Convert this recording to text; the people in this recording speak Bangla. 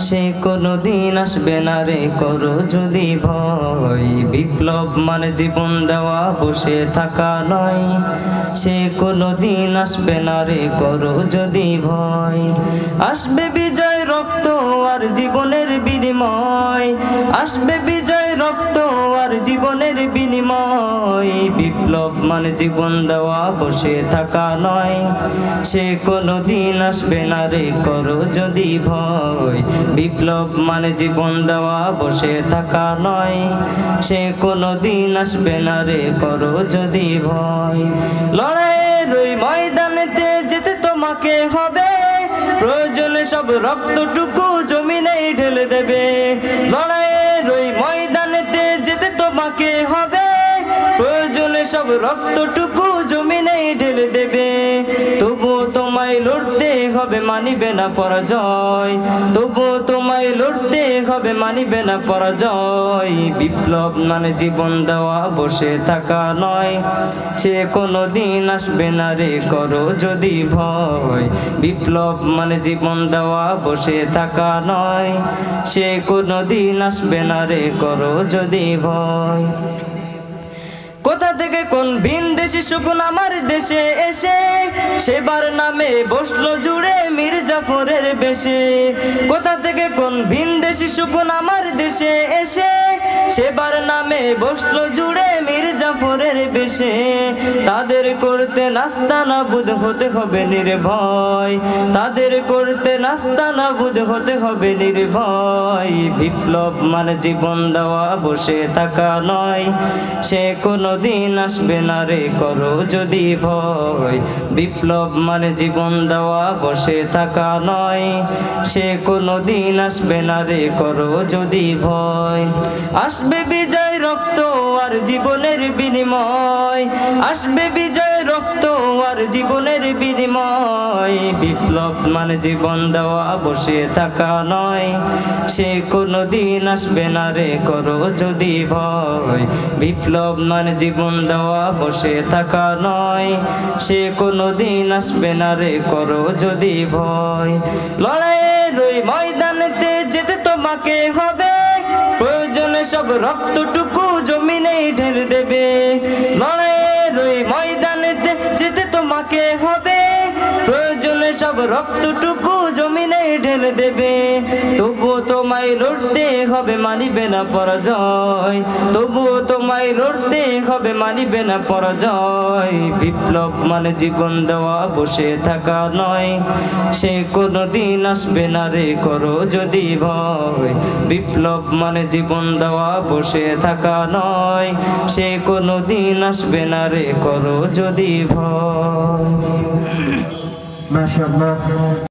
সে কোনোদিন আসবে না রে করো যদি ভয়। বিপ্লব মানে জীবন দেওয়া বসে থাকা নয়, সে কোনোদিন আসবে না রে করো যদি ভয়। আসবে বিজয় রক্ত আর জীবনের বিনিময়, আসবে বিজয় রক্ত আর জীবনের বিনিময়। বিপ্লব মানে জীবন দেওয়া বসে থাকা নয়, সে কোনোদিন আসবে না রে করো যদি ভয়। বিপ্লব মানে জীবন দেওয়া বসে থাকা নয়, সে কোনোদিন আসবে না রে করো যদি ভয়। লড়াইয়ের ওই ময়দানেতে যেতে তোমাকে হবে, প্রয়োজনে সব রক্তটুকু জমিনেই ঢেলে দেবে। লড়াইয়ের ওই ময়দানেতে যেতে তোমাকে হবে, প্রয়োজনে সব রক্তটুকু জমিনেই ঢেলে দেবে। তবুও তোমায় লড়তে হবে, মানিবে না পরাজয়। তবুও তোমায় লড়তে হবে, মানিবে না পরাজয়। বিপ্লব মানে জীবন দেওয়া বসে থাকা নয়, সে কোনোদিন আসবে না রে করো যদি ভয়। বিপ্লব মানে জীবন দেওয়া বসে থাকা নয়, সে কোনোদিন আসবে না রে করো যদি ভয়। কোথা থেকে কোন ভিনদেশি শকুন আমার দেশে এসে সেবার নামে বসলো জুড়ে মীর জাফরের বেশে। কোথা থেকে কোন ভিনদেশি শকুন আমার দেশে এসে সেবার নামে বসলো জুড়ে মীর জাফরের বেশে। তাদের করতে নাস্তানাবুদ হতে হবে নির্ভয়, তাদের করতে নাস্তানাবুদ হতে হবে নির্ভয়। বিপ্লব মানে জীবন দেওয়া বসে থাকা নয়, সে কোনোদিন আসবে না রে করো যদি ভয়। বিপ্লব মানে জীবন দেওয়া বসে থাকা নয়, সে কোনোদিন আসবে না রে করো যদি ভয়। আসবে বিজয় রক্ত আর জীবনের বিনিময়, আসবে বিজয় রক্ত আর জীবনের বিনিময়। বিপ্লব মানে জীবন দেওয়া বসে থাকা নয়, সে কোনোদিন আসবে না রে করো যদি ভয়। বিপ্লব মানে জীবন দেওয়া বসে থাকা নয়, সে কোনোদিন আসবে না রে করো যদি ভয়। লড়াইয়ের ওই ময়দানেতে যেতে তোমাকে হবে, প্রয়োজনে সব রক্তটুকু জমিনেই ঢেলে দেবে। লড়াইয়ের ওই ময়দানেতে যেতে তোমাকে হবে, প্রয়োজনে সব রক্তটুকু জমিনেই ঢেলে দেবে। তবুও তোমায় লড়তে হবে, মানিবে না পরাজয়। তবুও তোমায় লড়তে হবে, মানিবে না পরাজয়। বিপ্লব মানে জীবন দেওয়া বসে থাকা নয়, সে কোনোদিন আসবে না রে করো যদি ভয়। বিপ্লব মানে জীবন দেওয়া বসে থাকা নয়, সে কোনোদিন আসবে না রে করো যদি ভয়। মাশাআল্লাহ।